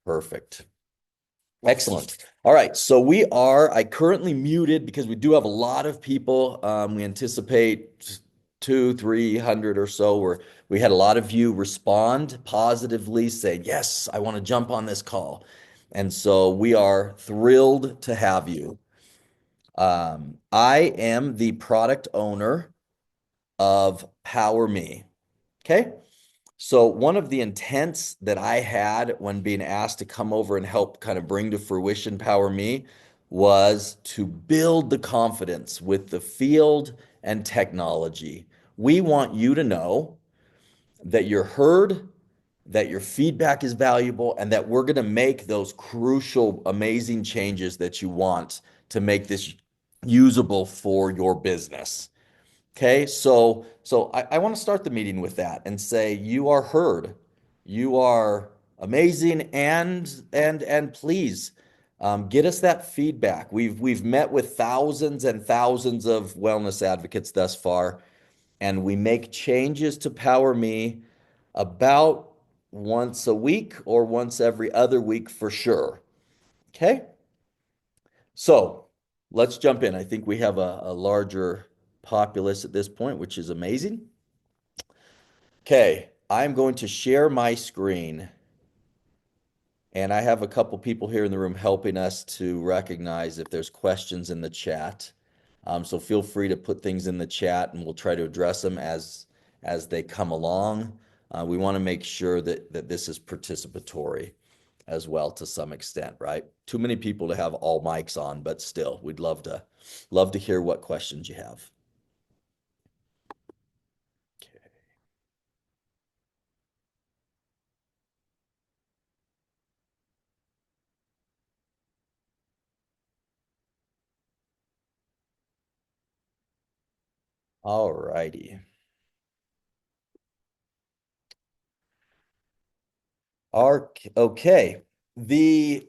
Perfect. Excellent. All right. So I currently muted because we do have a lot of people. We anticipate 300 or so where we had a lot of you respond positively, say, yes, I want to jump on this call. And so we are thrilled to have you. I am the product owner of PowerMe. Okay. So one of the intents that I had when being asked to come over and help kind of bring to fruition PowerMe was to build the confidence with the field and technology. We want you to know that you're heard, that your feedback is valuable, and that we're going to make those crucial, amazing changes that you want to make this usable for your business. Okay, so I want to start the meeting with that and say you are heard, you are amazing, and please get us that feedback. We've met with thousands and thousands of wellness advocates thus far, and we make changes to PowerMe about once a week or once every other week for sure. Okay, so let's jump in. I think we have a larger populace at this point, which is amazing. Okay, I'm going to share my screen, and I have a couple people here in the room helping us to recognize if there's questions in the chat. So feel free to put things in the chat, and we'll try to address them as they come along. We want to make sure that this is participatory as well to some extent, right? Too many people to have all mics on, but still, we'd love to hear what questions you have. All righty. Okay. The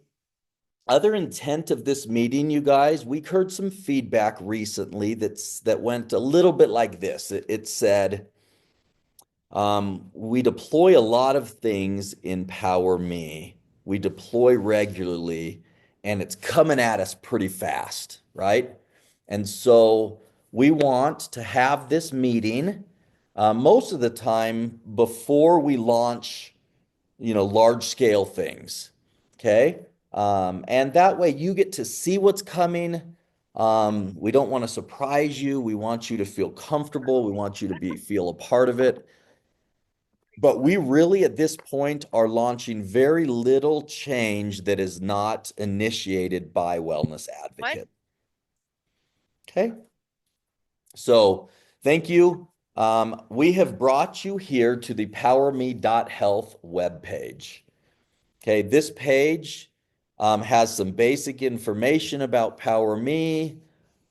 other intent of this meeting, you guys, we heard some feedback recently that went a little bit like this. It said, we deploy a lot of things in PowerMe. We deploy regularly, and it's coming at us pretty fast, right? And so we want to have this meeting most of the time before we launch large scale things. Okay. And that way you get to see what's coming. We don't want to surprise you. We want you to feel comfortable. We want you to feel a part of it. But we really, at this point, are launching very little change that is not initiated by wellness advocates. Okay. So thank you. We have brought you here to the PowerMe.health webpage. Okay, this page has some basic information about PowerMe.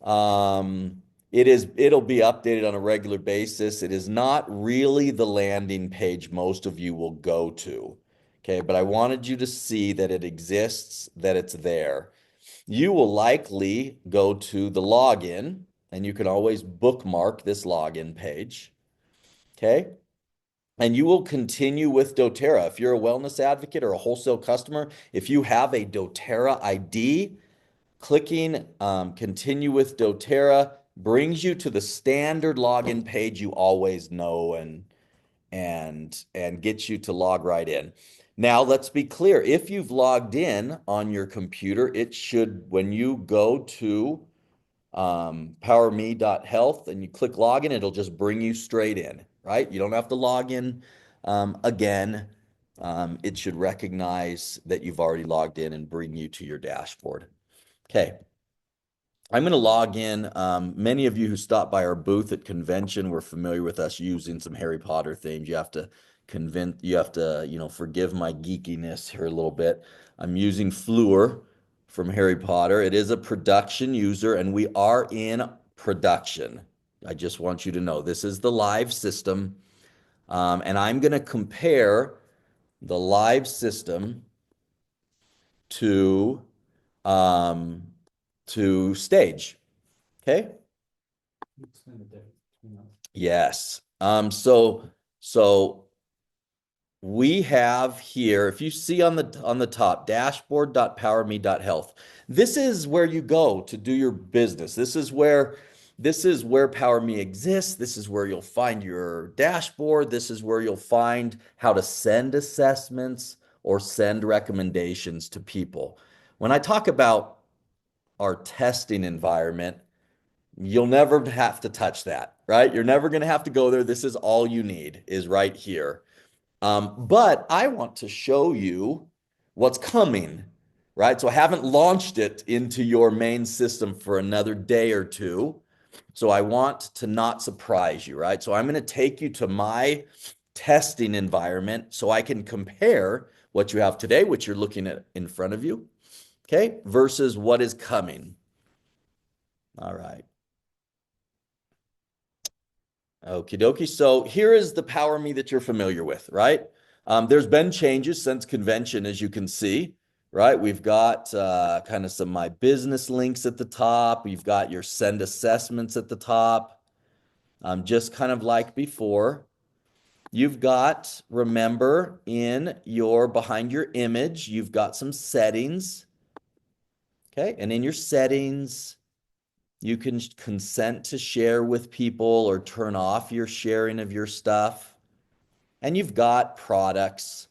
It'll be updated on a regular basis. It is not really the landing page most of you will go to. Okay, but I wanted you to see that it exists, that it's there. You will likely go to the login, and you can always bookmark this login page. Okay. And you will continue with doTERRA. If you're a wellness advocate or a wholesale customer, if you have a doTERRA ID, clicking continue with doTERRA brings you to the standard login page you always know and gets you to log right in. Now, let's be clear. If you've logged in on your computer, it should, when you go to PowerMe.health and you click login, it'll just bring you straight in, right? You don't have to log in again. It should recognize that you've already logged in and bring you to your dashboard. Okay. I'm going to log in. Many of you who stopped by our booth at convention were familiar with us using some Harry Potter themes. You have to forgive my geekiness here a little bit. I'm using Fleur from Harry Potter. It is a production user, and we are in production. I just want you to know this is the live system, and I'm going to compare the live system to um, stage. Okay. Yes. So we have here, if you see on the top, dashboard.powerme.health. This is where you go to do your business. This is where PowerMe exists. This is where you'll find your dashboard. This is where you'll find how to send assessments or send recommendations to people. When I talk about our testing environment, you'll never have to touch that, right? You're never going to have to go there. This is all you need is right here. But I want to show you what's coming, right? So I haven't launched it into your main system for another day or two. So I want to not surprise you, right? So I'm going to take you to my testing environment so I can compare what you have today, which you're looking at in front of you, okay, versus what is coming. All right. Okie dokie. So here is the Power Me that you're familiar with, right? There's been changes since convention, as you can see, right? We've got kind of some my business links at the top. We've got your send assessments at the top, just kind of like before. You've got, remember, in your behind your image, you've got some settings, okay? And in your settings, you can consent to share with people or turn off your sharing of your stuff. And you've got products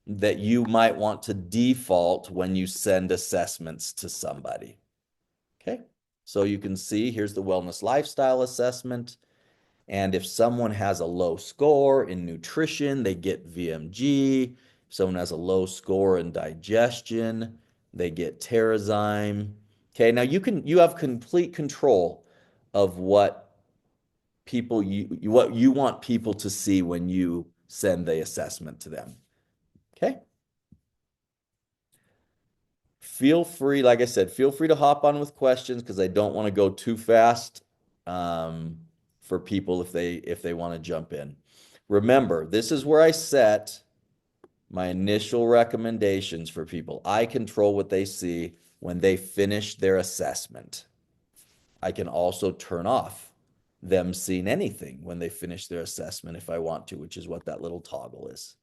that you might want to default when you send assessments to somebody. Okay. So you can see here's the wellness lifestyle assessment. And if someone has a low score in nutrition, they get VMG. If someone has a low score in digestion, they get Terrazyme. Okay, now you have complete control of what you want people to see when you send the assessment to them. Okay? Feel free, like I said, feel free to hop on with questions because I don't want to go too fast um, for people if they want to jump in. Remember, this is where I set my initial recommendations for people. I control what they see when they finish their assessment. I can also turn off them seeing anything when they finish their assessment if I want to, which is what that little toggle is.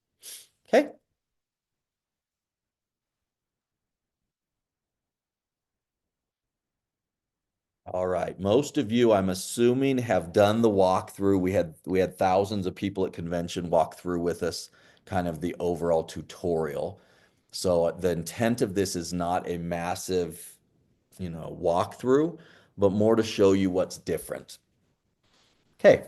Okay. All right. Most of you, I'm assuming, have done the walkthrough. We had thousands of people at convention walk through with us, kind of the overall tutorial. So the intent of this is not a massive, walkthrough, but more to show you what's different. Okay.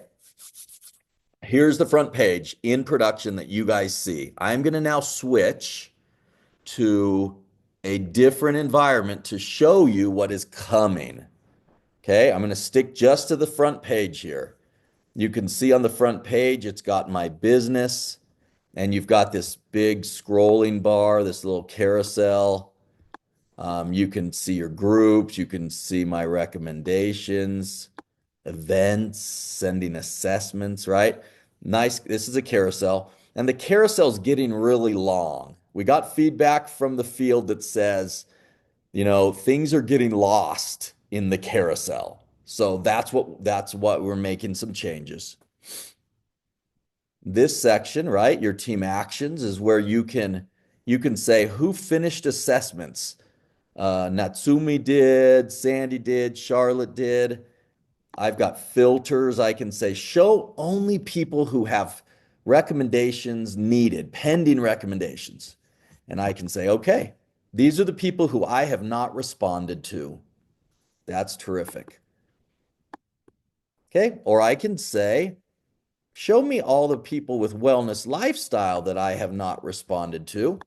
Here's the front page in production that you guys see. I'm going to now switch to a different environment to show you what is coming. Okay, I'm going to stick just to the front page here. You can see on the front page, it's got my business, and you've got this big scrolling bar, this little carousel. You can see your groups, you can see my recommendations, events, sending assessments, right? Nice. This is a carousel, and the carousel's getting really long. We got feedback from the field that says, things are getting lost in the carousel. So that's what we're making some changes. This section, right, your team actions is where you can say who finished assessments. Natsumi did, Sandy did, Charlotte did. I've got filters. I can say show only people who have recommendations needed, pending recommendations. And I can say, okay, these are the people who I have not responded to. That's terrific. Okay. Or I can say, show me all the people with wellness lifestyle that I have not responded to.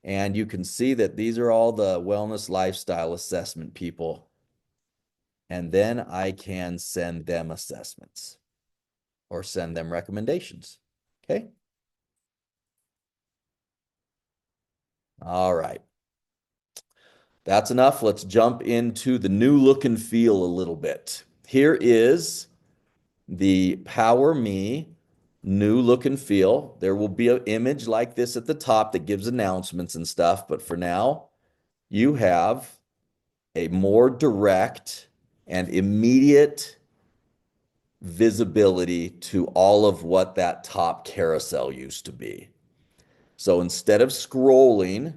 And you can see that these are all the wellness lifestyle assessment people. And then I can send them assessments or send them recommendations. Okay. All right. That's enough. Let's jump into the new look and feel a little bit. Here is the Power Me new look and feel. There will be an image like this at the top that gives announcements and stuff, but for now, you have a more direct and immediate visibility to all of what that top carousel used to be. So instead of scrolling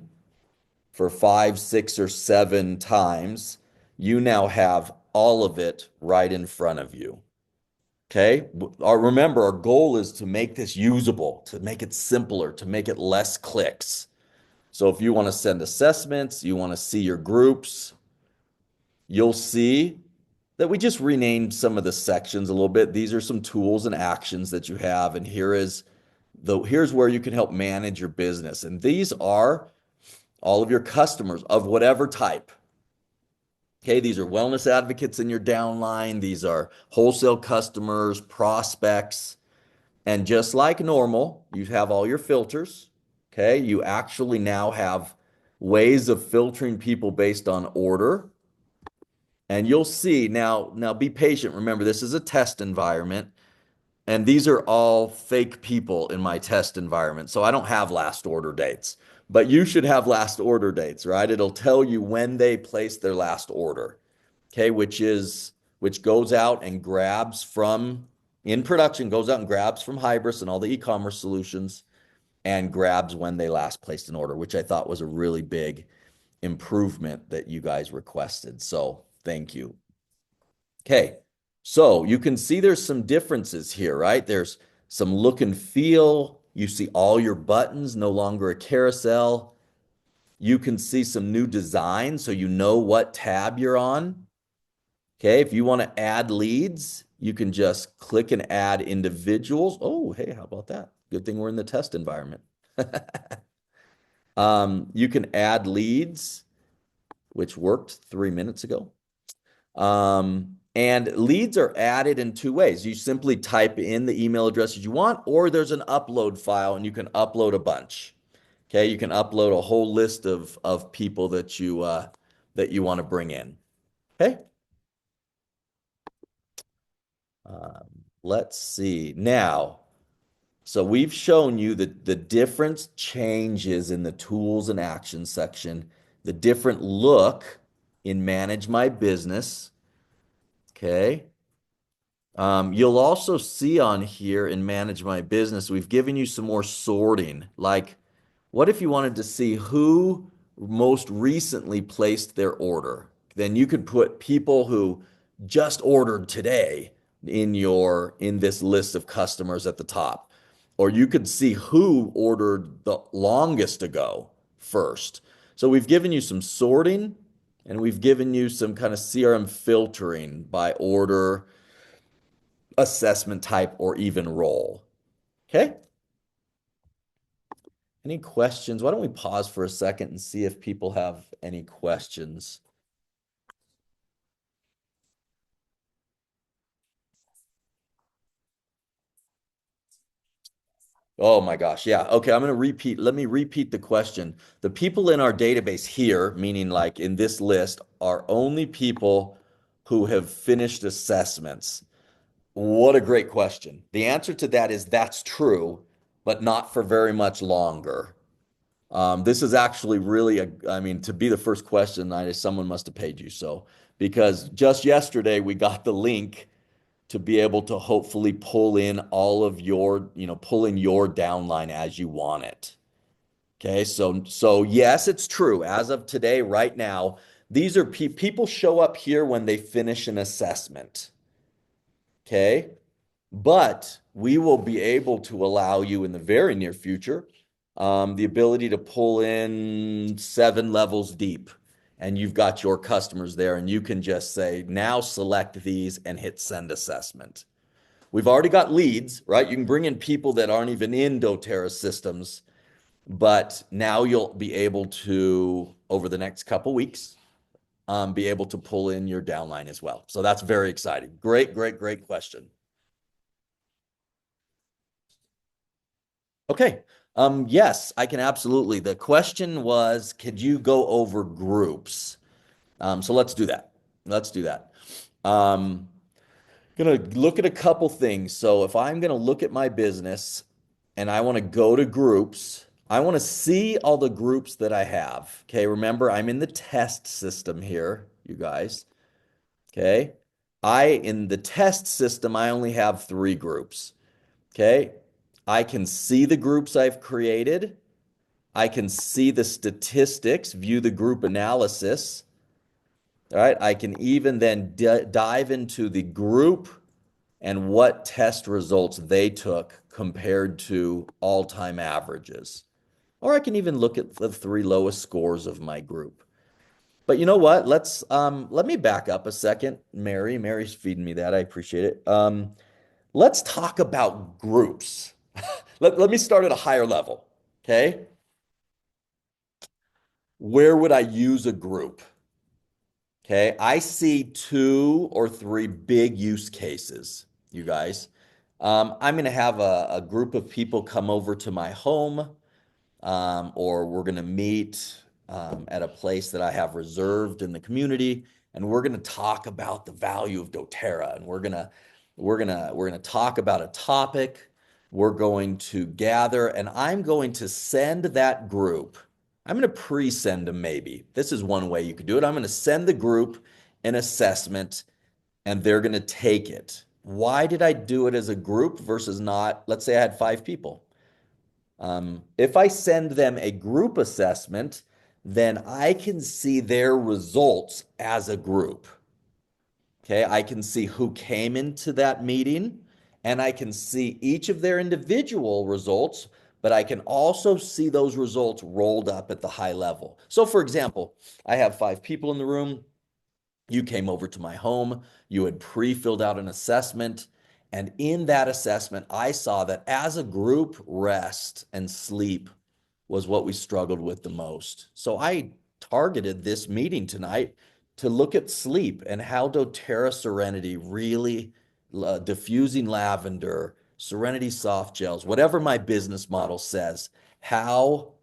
for five, six, or seven times, you now have all of it right in front of you. Okay. Remember, our goal is to make this usable, to make it simpler, to make it less clicks. So if you want to send assessments, you want to see your groups, you'll see that we just renamed some of the sections a little bit. These are some tools and actions that you have, and here's where you can help manage your business. And these are all of your customers of whatever type. Okay, these are wellness advocates in your downline, these are wholesale customers, prospects, and just like normal, you have all your filters. Okay, you actually now have ways of filtering people based on order. And you'll see now be patient. Remember, this is a test environment, and these are all fake people in my test environment. So I don't have last order dates, but you should have last order dates, right? It'll tell you when they placed their last order. Okay, which goes out and grabs from in production, goes out and grabs from Hybris and all the e-commerce solutions and grabs when they last placed an order, which I thought was a really big improvement that you guys requested. So thank you. Okay, so you can see there's some differences here, right? There's some look and feel. You see all your buttons, no longer a carousel. You can see some new design so you know what tab you're on. Okay, if you want to add leads, you can just click and add individuals. Oh, hey, how about that? Good thing we're in the test environment. You can add leads, which worked 3 minutes ago. And leads are added in two ways. You simply type in the email addresses you want, or there's an upload file and you can upload a bunch. Okay, you can upload a whole list of people that you want to bring in. Okay. Let's see. Now, so we've shown you the different changes in the tools and actions section, the different look in Manage My Business. Okay. You'll also see on here in Manage My Business, we've given you some more sorting. Like, what if you wanted to see who most recently placed their order? Then you could put people who just ordered today in this list of customers at the top. Or you could see who ordered the longest ago first. So we've given you some sorting and we've given you some kind of CRM filtering by order, assessment type, or even role. Okay? Any questions? Why don't we pause for a second and see if people have any questions? Oh my gosh. Yeah. Okay. Let me repeat the question. The people in our database here, meaning like in this list, are only people who have finished assessments. What a great question. The answer to that is that's true, but not for very much longer. This is actually really I mean, to be the first question, someone must have paid you. So, because just yesterday we got the link to be able to hopefully pull in all of your, pull in your downline as you want it. Okay, so yes, it's true. As of today, right now, these are people show up here when they finish an assessment. Okay, but we will be able to allow you in the very near future the ability to pull in 7 levels deep. And you've got your customers there, and you can just say, now select these and hit send assessment. We've already got leads, right? You can bring in people that aren't even in doTERRA systems, but now you'll be able to, over the next couple weeks, be able to pull in your downline as well. So that's very exciting. Great, great, great question. Okay. Yes, I can absolutely. The question was, could you go over groups? So let's do that. Let's do that. Gonna look at a couple things. So if I'm gonna look at my business and I want to go to groups, I want to see all the groups that I have. Okay, remember I'm in the test system here, you guys. Okay. In the test system, I only have 3 groups. Okay. I can see the groups I've created. I can see the statistics, view the group analysis. All right. I can even then dive into the group and what test results they took compared to all-time averages. Or I can even look at the three lowest scores of my group. But you know what? Let me back up a second. Mary's feeding me that. I appreciate it. Let's talk about groups. Let me start at a higher level. Okay. Where would I use a group? Okay. I see two or three big use cases, you guys. I'm going to have a group of people come over to my home, or we're going to meet at a place that I have reserved in the community, and we're going to talk about the value of doTERRA, and we're gonna talk about a topic. We're going to gather, and I'm going to send that group. I'm going to pre-send them maybe. This is one way you could do it. I'm going to send the group an assessment and they're going to take it. Why did I do it as a group versus not? Let's say I had five people. If I send them a group assessment, then I can see their results as a group. Okay, I can see who came into that meeting and I can see each of their individual results, but I can also see those results rolled up at the high level. So, for example, I have five people in the room. You came over to my home, you had pre-filled out an assessment, and in that assessment, I saw that as a group, rest and sleep was what we struggled with the most. So I targeted this meeting tonight to look at sleep and how doTERRA Serenity really, diffusing lavender, Serenity soft gels, whatever my business model says, how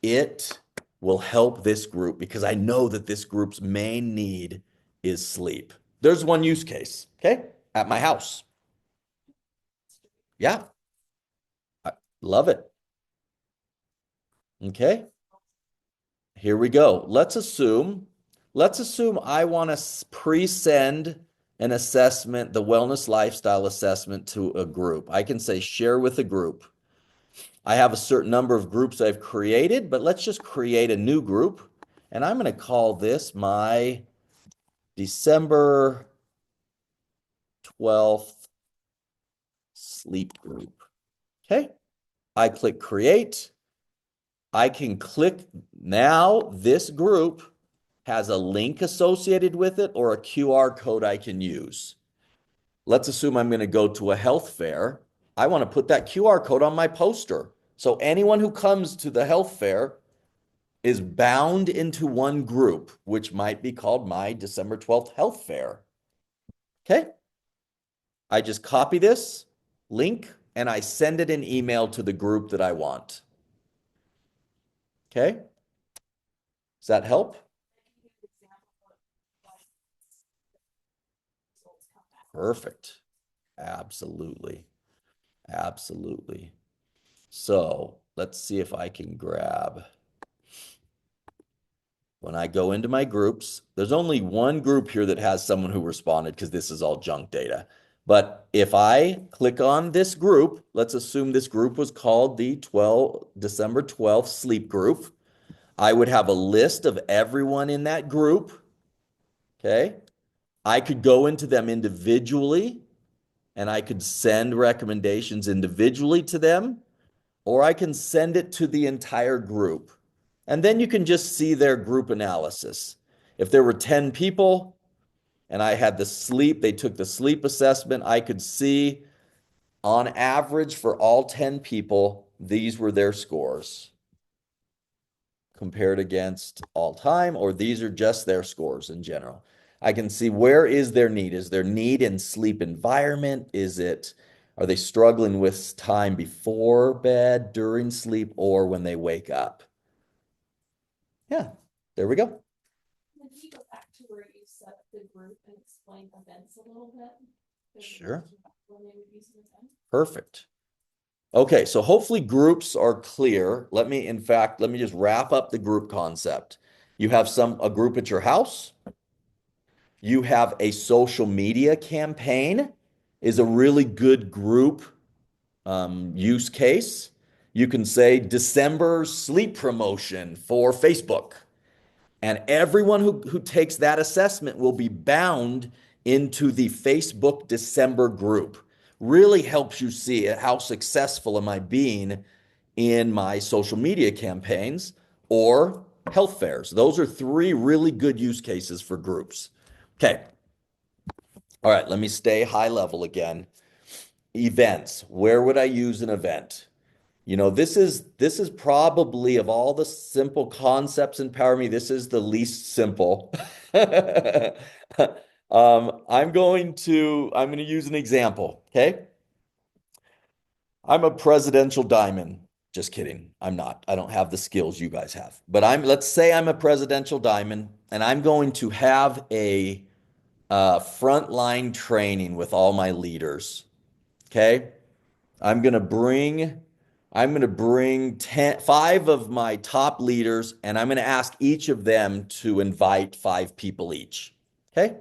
it will help this group because I know that this group's main need is sleep. There's one use case, okay, at my house. Yeah, I love it. Okay, here we go. Let's assume I want to pre-send an assessment, the wellness lifestyle assessment to a group. I can say share with a group. I have a certain number of groups I've created, but let's just create a new group. And I'm going to call this my December 12th sleep group. Okay. I click create. I can click now. This group has a link associated with it or a QR code I can use. Let's assume I'm going to go to a health fair. I want to put that QR code on my poster. So anyone who comes to the health fair is bound into one group, which might be called my December 12th health fair. Okay. I just copy this link and I send it an email to the group that I want. Okay. Does that help? Perfect. Absolutely. Absolutely. So let's see if I can grab. When I go into my groups, there's only one group here that has someone who responded because this is all junk data. But if I click on this group, let's assume this group was called the December 12th sleep group. I would have a list of everyone in that group. Okay. I could go into them individually and I could send recommendations individually to them, or I can send it to the entire group. And then you can just see their group analysis. If there were 10 people and I had the sleep, they took the sleep assessment, I could see on average for all 10 people, these were their scores compared against all time, or these are just their scores in general. I can see where is their need? Is their need in sleep environment? Are they struggling with time before bed, during sleep, or when they wake up? Yeah, there we go. Then can you go back to where you set up the group and explain events a little bit? Sure. When they would use an event? Perfect. Okay, so hopefully groups are clear. In fact, let me just wrap up the group concept. You have a group at your house. You have a social media campaign is a really good group use case. You can say December sleep promotion for Facebook. And everyone who takes that assessment will be bound into the Facebook December group. Really helps you see how successful am I being in my social media campaigns or health fairs. Those are three really good use cases for groups. Okay. All right, let me stay high level again. Events. Where would I use an event? This is probably of all the simple concepts in PowerMe, this is the least simple. I'm going to use an example. Okay. I'm a presidential diamond. Just kidding. I'm not. I don't have the skills you guys have. But let's say I'm a presidential diamond and I'm going to have a frontline training with all my leaders. Okay. I'm going to bring I'm going to bring 5 of my top leaders and I'm going to ask each of them to invite 5 people each. Okay?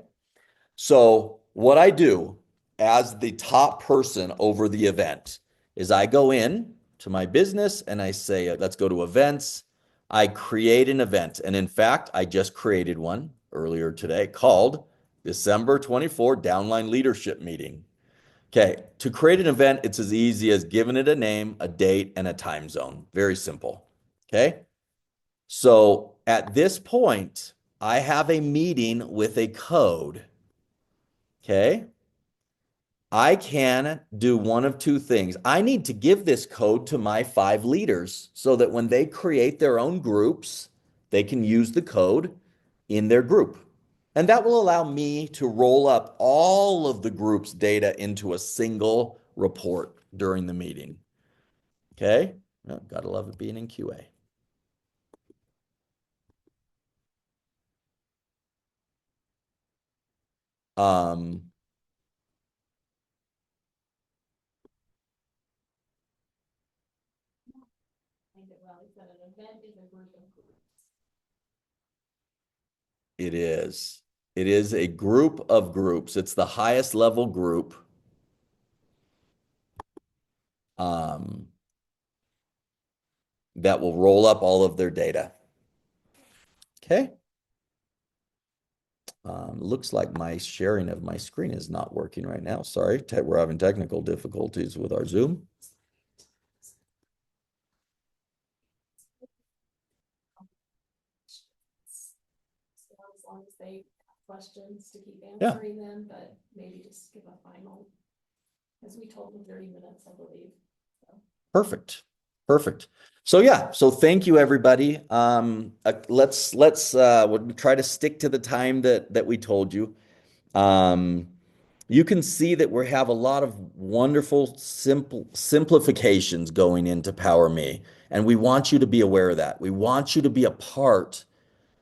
So, what I do as the top person over the event is I go in to my business and I say, let's go to events. I create an event. And in fact, I just created one earlier today called December 24 Downline Leadership Meeting. Okay, to create an event, it's as easy as giving it a name, a date, and a time zone. Very simple. Okay, so at this point, I have a meeting with a code. Okay, I can do one of two things. I need to give this code to my 5 leaders so that when they create their own groups, they can use the code in their group. And that will allow me to roll up all of the group's data into a single report during the meeting. Okay? Oh, gotta love it being in QA. Um, Find it well, he said an event is a group of groups. it is. It is a group of groups. It's the highest level group. Um, that will roll up all of their data. Okay. Looks like my sharing of my screen is not working right now. Sorry, we're having technical difficulties with our Zoom. So as long as they have questions to keep Yeah, answering them, but maybe just give a final, as we told them 30 minutes, I believe. So. perfect. Perfect. So yeah, so thank you everybody. We'll try to stick to the time that we told you. Um, you can see that we have a lot of wonderful simple simplifications going into PowerMe, and we want you to be aware of that. We want you to be a part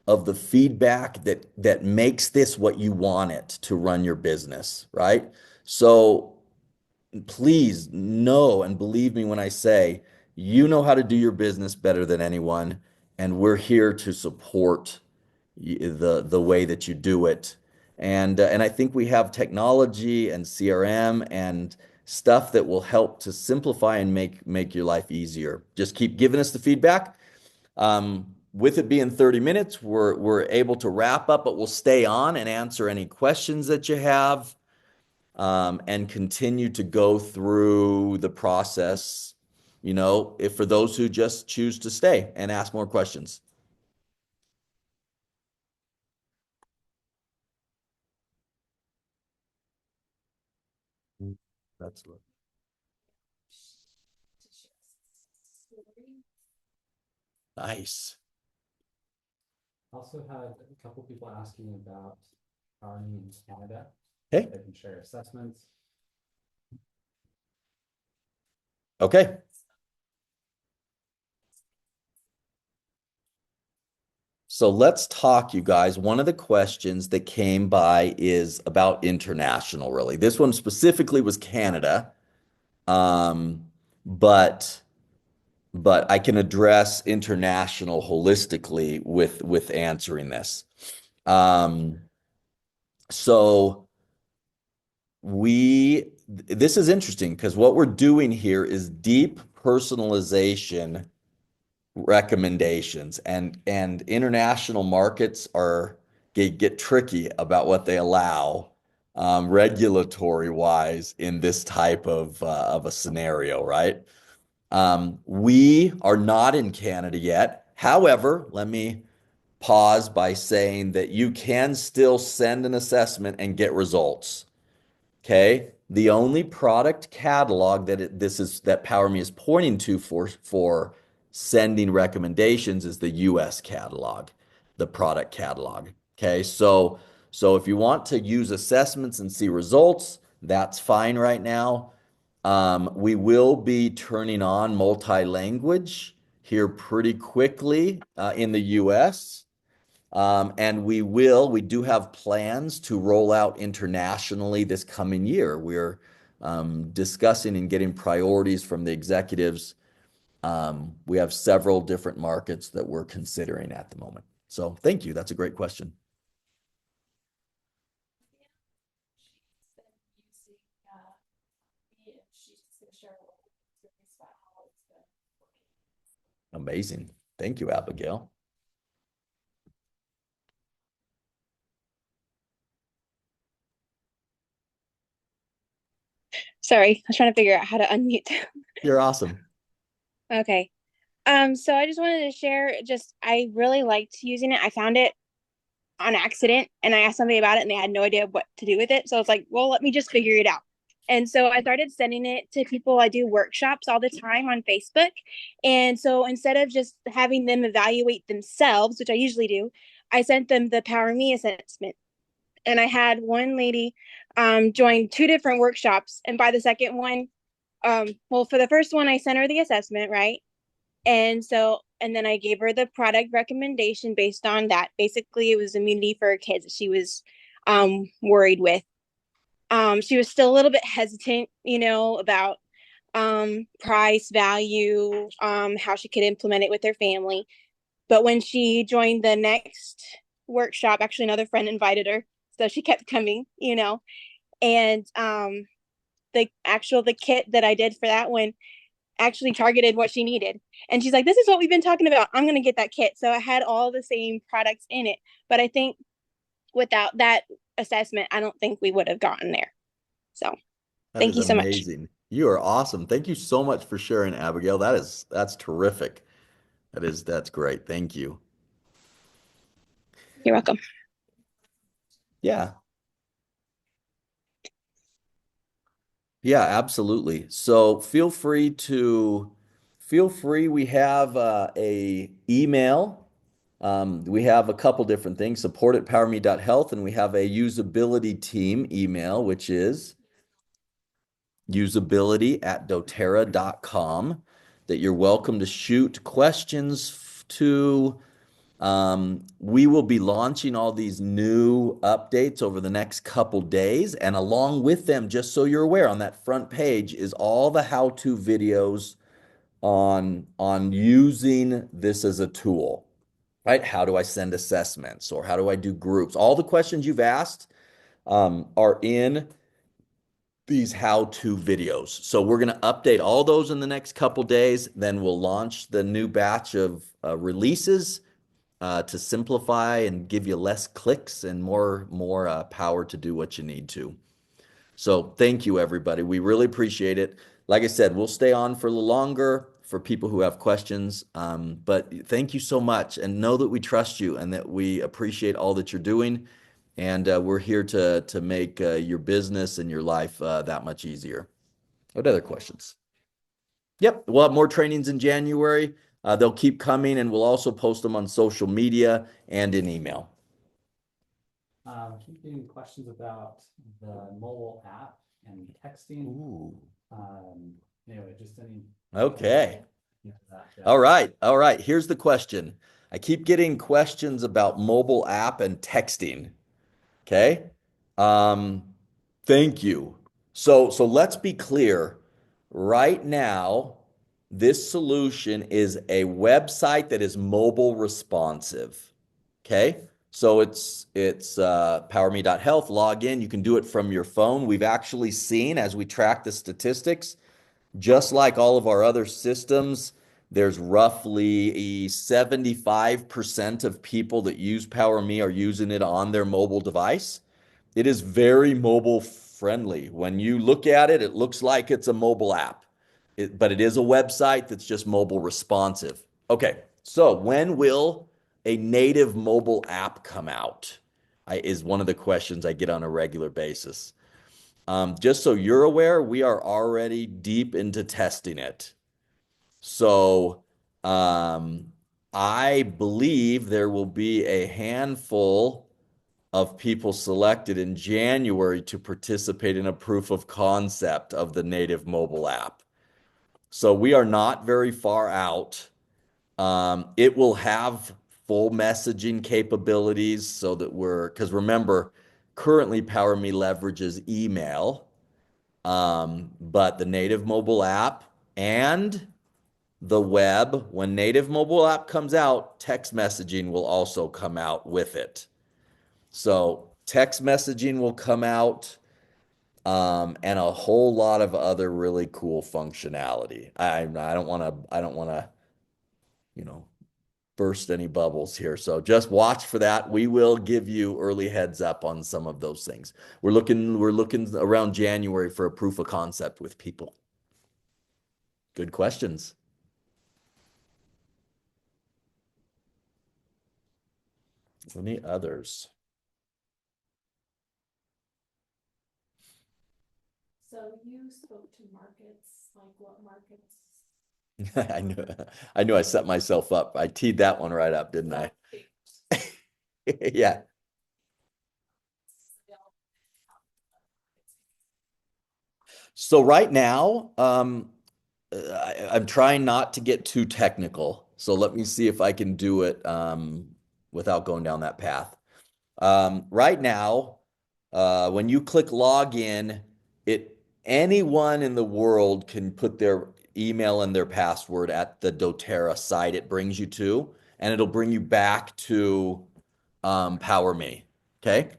of the feedback that makes this what you want it to run your business, right? So please know and believe me when I say you know how to do your business better than anyone, and we're here to support the way that you do it. And I think we have technology and CRM and stuff that will help to simplify and make your life easier. Just keep giving us the feedback. With it being 30 minutes, we're able to wrap up, but we'll stay on and answer any questions that you have, and continue to go through the process, if for those who just choose to stay and ask more questions. That's nice. Also had a couple people asking about PowerMe in Canada. Okay. They can share assessments. Okay. So let's talk, you guys. One of the questions that came by is about international, really. This one specifically was Canada. Um, but but I can address international holistically with answering this. Um, so this is interesting because what we're doing here is deep personalization recommendations, and international markets are get tricky about what they allow regulatory wise in this type of a scenario, right? We are not in Canada yet. However, let me pause by saying that you can still send an assessment and get results. Okay. The only product catalog that PowerMe is pointing to for sending recommendations is the US catalog, the product catalog. Okay. So if you want to use assessments and see results, that's fine right now. We will be turning on multi-language here pretty quickly in the US. And we do have plans to roll out internationally this coming year. We're discussing and getting priorities from the executives. We have several different markets that we're considering at the moment. So thank you. That's a great question. She's been using, me, and she's just gonna share a little bit of experience about how it's been working. Amazing. Thank you, Abigail. Sorry, I was trying to figure out how to unmute. You're awesome. Okay. So I just wanted to share, just I really liked using it. I found it on accident and I asked somebody about it and they had no idea what to do with it. So I was like, well, let me just figure it out. And so I started sending it to people. I do workshops all the time on Facebook. And so instead of just having them evaluate themselves, which I usually do, I sent them the Power Me assessment. And I had one lady join two different workshops. And by the second one, well, for the first one, I sent her the assessment, right? And then I gave her the product recommendation based on that. Basically, it was immunity for her kids that she was worried with. She was still a little bit hesitant, about price, value, how she could implement it with her family. But when she joined the next workshop, actually another friend invited her, so she kept coming. And the kit that I did for that one actually targeted what she needed. And she's like, this is what we've been talking about. I'm going to get that kit. So I had all the same products in it. But I think without that assessment, I don't think we would have gotten there. So That thank is you so much. amazing. You are awesome. Thank you so much for sharing, Abigail. That's terrific. That's great. Thank you. You're welcome. Yeah. Yeah, absolutely. So feel free. We have a email. We have a couple different things, support at powerme.health, and we have a usability team email, which is usability at doterra.com, that you're welcome to shoot questions to. We will be launching all these new updates over the next couple days, and along with them, just so you're aware, on that front page is all the how-to videos on using this as a tool, right? How do I send assessments, or how do I do groups? All the questions you've asked are in these how-to videos. So we're going to update all those in the next couple days. Then we'll launch the new batch of releases to simplify and give you less clicks and more power to do what you need to. So thank you, everybody. We really appreciate it. Like I said, we'll stay on for a little longer for people who have questions. But thank you so much, and know that we trust you and that we appreciate all that you're doing. And we're here to make your business and your life that much easier. What other questions? Yep, we'll have more trainings in January. They'll keep coming, and we'll also post them on social media and in email. Keep getting questions about the mobile app and texting. Ooh. Anyway, just any. Okay. That, All right. All right. Here's the question. I keep getting questions about mobile app and texting. Okay. Um, Thank you. So let's be clear. Right now, this solution is a website that is mobile responsive. Okay. So it's PowerMe.health. Log in. You can do it from your phone. We've actually seen, as we track the statistics, Just like all of our other systems, there's roughly 75% of people that use PowerMe are using it on their mobile device. It is very mobile friendly. When you look at it, it looks like it's a mobile app, but it is a website that's just mobile responsive. Okay, so when will a native mobile app come out? Is one of the questions I get on a regular basis. Just so you're aware, we are already deep into testing it. So, um, I believe there will be a handful of people selected in January to participate in a proof of concept of the native mobile app. So we are not very far out. It will have full messaging capabilities so that because remember, currently PowerMe leverages email, but the native mobile app and the web, when native mobile app comes out, text messaging will also come out with it. So text messaging will come out, and a whole lot of other really cool functionality. I don't want to, you know, burst any bubbles here. So just watch for that. We will give you early heads up on some of those things. We're looking around January for a proof of concept with people. Good questions. Any others? So you spoke to markets, like what markets? I knew I set myself up. I teed that one right up, didn't I? Yeah. So right now, I'm trying not to get too technical. So let me see if I can do it without going down that path. Right now, when you click login, anyone in the world can put their email and their password at the doTERRA site it brings you to, and it'll bring you back to PowerMe. Okay.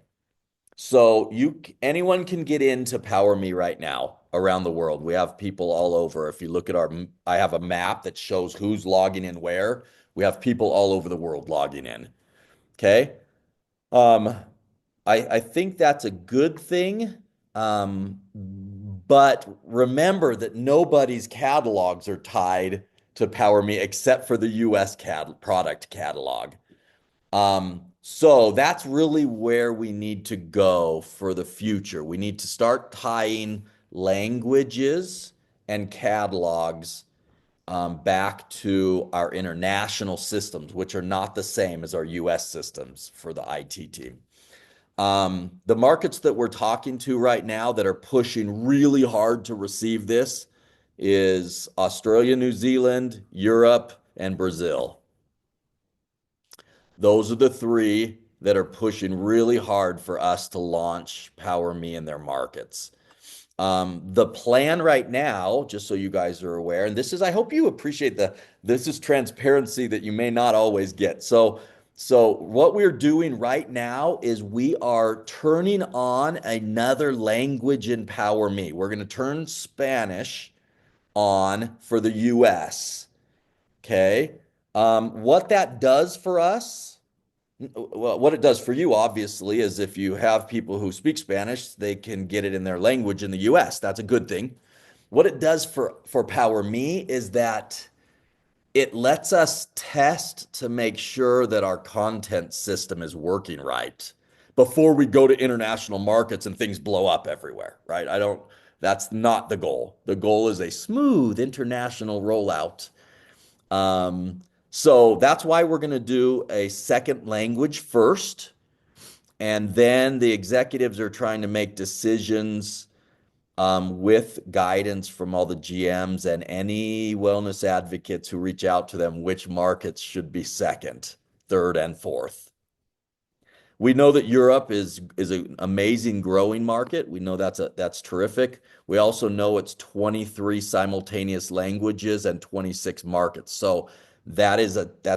So anyone can get into PowerMe right now around the world. We have people all over. If you look at I have a map that shows who's logging in where. We have people all over the world logging in. Okay. Um, I think that's a good thing. But remember that nobody's catalogs are tied to PowerMe except for the US product catalog. So that's really where we need to go for the future. We need to start tying languages and catalogs back to our international systems, which are not the same as our US systems for the IT team. The markets that we're talking to right now that are pushing really hard to receive this is Australia, New Zealand, Europe, and Brazil. Those are the three that are pushing really hard for us to launch PowerMe in their markets. The plan right now, just so you guys are aware, and I hope you appreciate this is transparency that you may not always get. So what we're doing right now is we are turning on another language in PowerMe. We're going to turn Spanish on for the US. Okay. What that does for us, well, what it does for you, obviously, is if you have people who speak Spanish, they can get it in their language in the US. That's a good thing. What it does for PowerMe is that it lets us test to make sure that our content system is working right before we go to international markets and things blow up everywhere, right? That's not the goal. The goal is a smooth international rollout. So that's why we're going to do a second language first. And then the executives are trying to make decisions with guidance from all the GMs and any wellness advocates who reach out to them, which markets should be second, third, and fourth. We know that Europe is an amazing growing market. We know that's terrific. We also know it's 23 simultaneous languages and 26 markets. So that's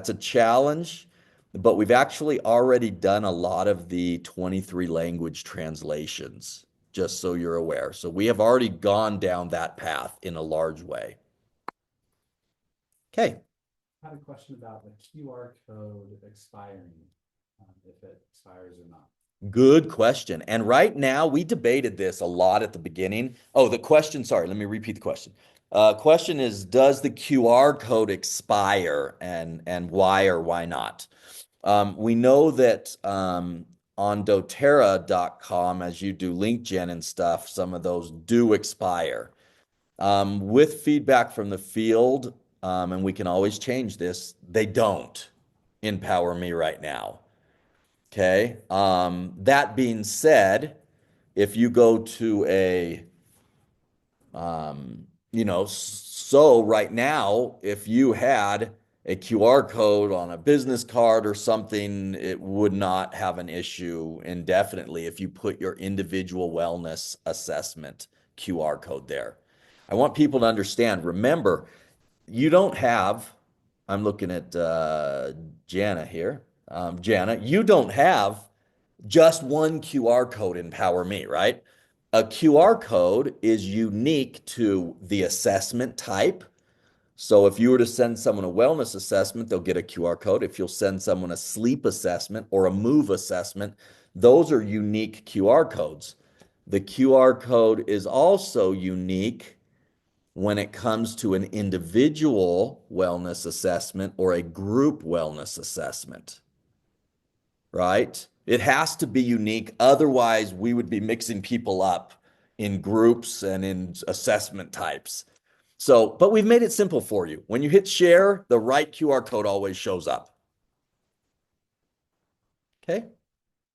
a challenge, but we've actually already done a lot of the 23 language translations. just so you're aware. So we have already gone down that path in a large way. Okay. I had a question about the QR code expiring, if it expires or not. Good question. And right now, we debated this a lot at the beginning. Oh, the question, sorry, let me repeat the question. Question is, does the QR code expire and why or why not? We know that on doTERRA.com, as you do link gen and stuff, some of those do expire. With feedback from the field, and we can always change this, they don't in PowerMe right now. Okay. That being said, if you go to so right now, if you had a QR code on a business card or something, it would not have an issue indefinitely if you put your individual wellness assessment QR code there. I want people to understand, remember, you don't have, I'm looking at Jana here. Jana, you don't have just one QR code in PowerMe, right? A QR code is unique to the assessment type. So if you were to send someone a wellness assessment, they'll get a QR code. If you'll send someone a sleep assessment or a move assessment, those are unique QR codes. The QR code is also unique when it comes to an individual wellness assessment or a group wellness assessment, right? It has to be unique. Otherwise, we would be mixing people up in groups and in assessment types. So, but we've made it simple for you. When you hit share, the right QR code always shows up. Okay.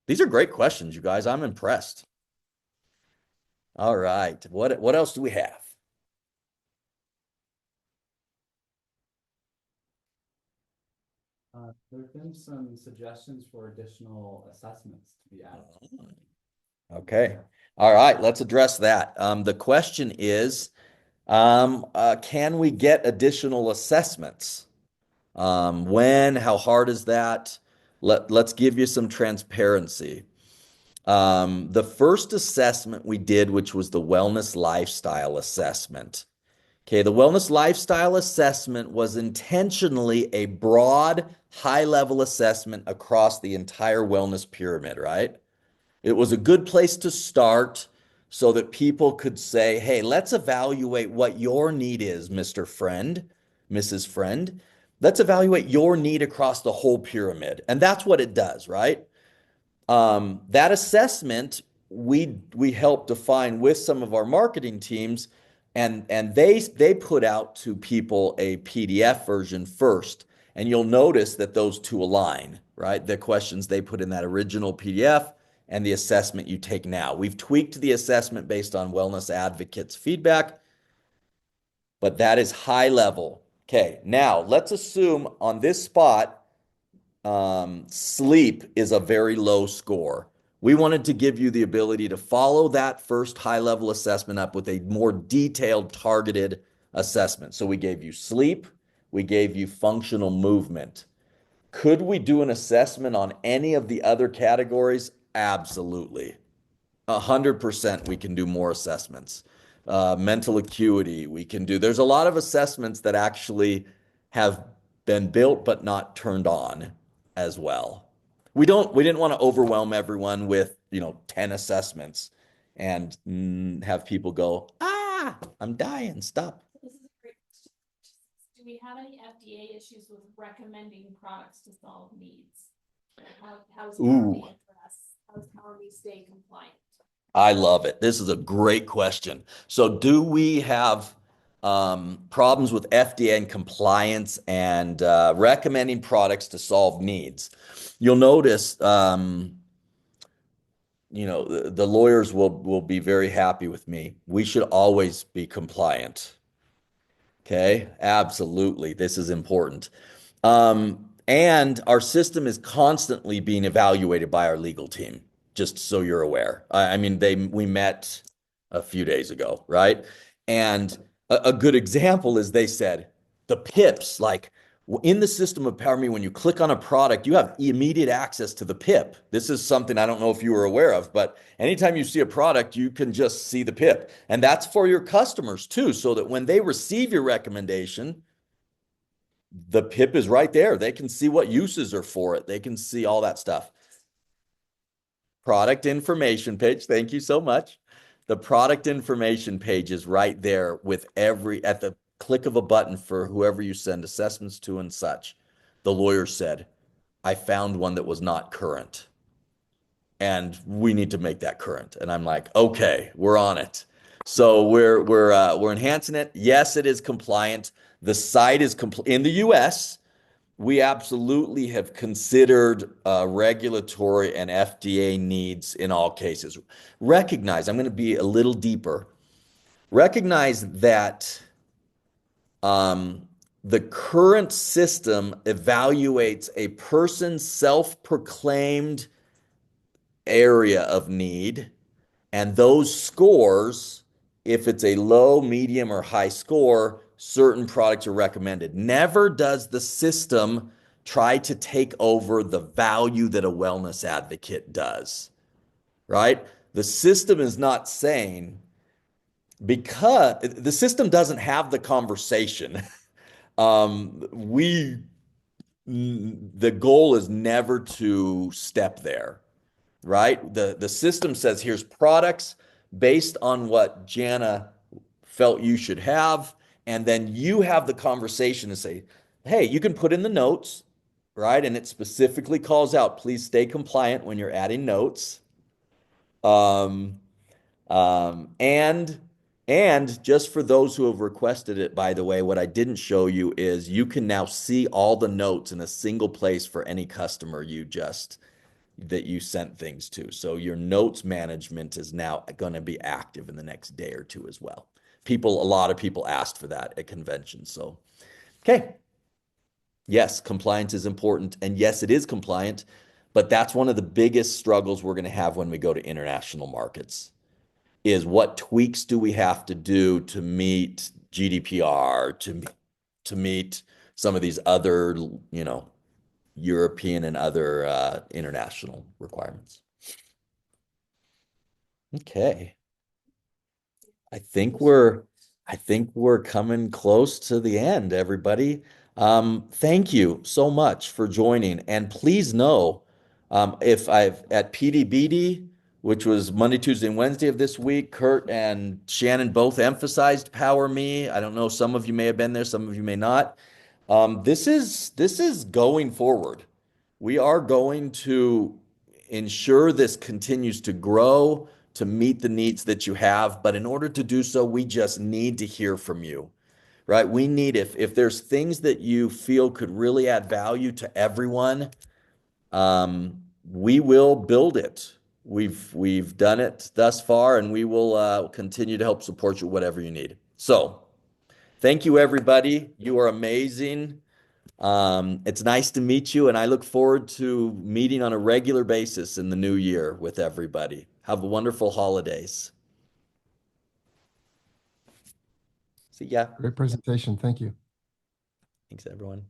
These are great questions, you guys. I'm impressed. All right. What else do we have? There have been some suggestions for additional assessments to be added. Okay. All right. Let's address that. The question is, can we get additional assessments? When? How hard is that? Let's give you some transparency. The first assessment we did, which was the wellness lifestyle assessment. Okay, the wellness lifestyle assessment was intentionally a broad, high-level assessment across the entire wellness pyramid, right? It was a good place to start so that people could say, hey, let's evaluate what your need is, Mr. Friend, Mrs. Friend. Let's evaluate your need across the whole pyramid. And that's what it does, right? That assessment we helped define with some of our marketing teams, and they put out to people a PDF version first. And you'll notice that those two align, right? The questions they put in that original PDF and the assessment you take now. We've tweaked the assessment based on wellness advocates' feedback, but that is high level. Okay, now let's assume on this spot, sleep is a very low score. We wanted to give you the ability to follow that first high level assessment up with a more detailed, targeted assessment. So we gave you sleep, we gave you functional movement. Could we do an assessment on any of the other categories? Absolutely. 100% we can do more assessments. Mental acuity, we can do. There's a lot of assessments that actually have been built but not turned on as well. We didn't want to overwhelm everyone with, 10 assessments and have people go, I'm dying, stop. This is a great question. Do we have any FDA issues with recommending products to solve needs? How's PowerMe address? How's PowerMe stay compliant? I love it. This is a great question. So, do we have problems with FDA and compliance and recommending products to solve needs? You'll notice, the lawyers will be very happy with me. We should always be compliant. Okay, absolutely. This is important. And our system is constantly being evaluated by our legal team, just so you're aware. I mean, we met a few days ago, right? And a good example is they said the PIPs, like In the system of PowerMe, when you click on a product, you have immediate access to the PIP. This is something I don't know if you were aware of, but anytime you see a product, you can just see the PIP. And that's for your customers too, so that when they receive your recommendation, the PIP is right there. They can see what uses are for it. They can see all that stuff. Product information page. Thank you so much. The product information page is right there with at the click of a button for whoever you send assessments to and such. The lawyer said, I found one that was not current and we need to make that current. And I'm like, okay, we're on it. So we're enhancing it. Yes, it is compliant. The site is in the US. We absolutely have considered regulatory and FDA needs in all cases. Recognize, I'm going to be a little deeper. Recognize that the current system evaluates a person's self-proclaimed area of need, and those scores, if it's a low, medium, or high score, certain products are recommended. Never does the system try to take over the value that a wellness advocate does, right? The system is not saying, because the system doesn't have the conversation. We, the goal is never to step there, right? The system says here's products based on what Jana felt you should have, and then you have the conversation to say, hey, you can put in the notes, right? And it specifically calls out, please stay compliant when you're adding notes. Um, um, and and just for those who have requested it, by the way, what I didn't show you is you can now see all the notes in a single place for any customer that you sent things to. So your notes management is now going to be active in the next day or two as well. A lot of people asked for that at conventions. So, okay. Yes, compliance is important. And yes, it is compliant, but that's one of the biggest struggles we're going to have when we go to international markets is what tweaks do we have to do to meet GDPR, to meet some of these other, European and other international requirements. Okay. I think we're coming close to the end, everybody. Thank you so much for joining. And please know, if I've at PDBD, which was Monday, Tuesday, and Wednesday of this week, Kurt and Shannon both emphasized PowerMe. I don't know, some of you may have been there, some of you may not. This is going forward. We are going to ensure this continues to grow to meet the needs that you have. But in order to do so, we just need to hear from you, right? We need, if there's things that you feel could really add value to everyone, we will build it. We've done it thus far, and we will continue to help support you, whatever you need. So thank you, everybody. You are amazing. It's nice to meet you, and I look forward to meeting on a regular basis in the new year with everybody. Have wonderful holidays. See ya. Great presentation. Thank you. Thanks, everyone.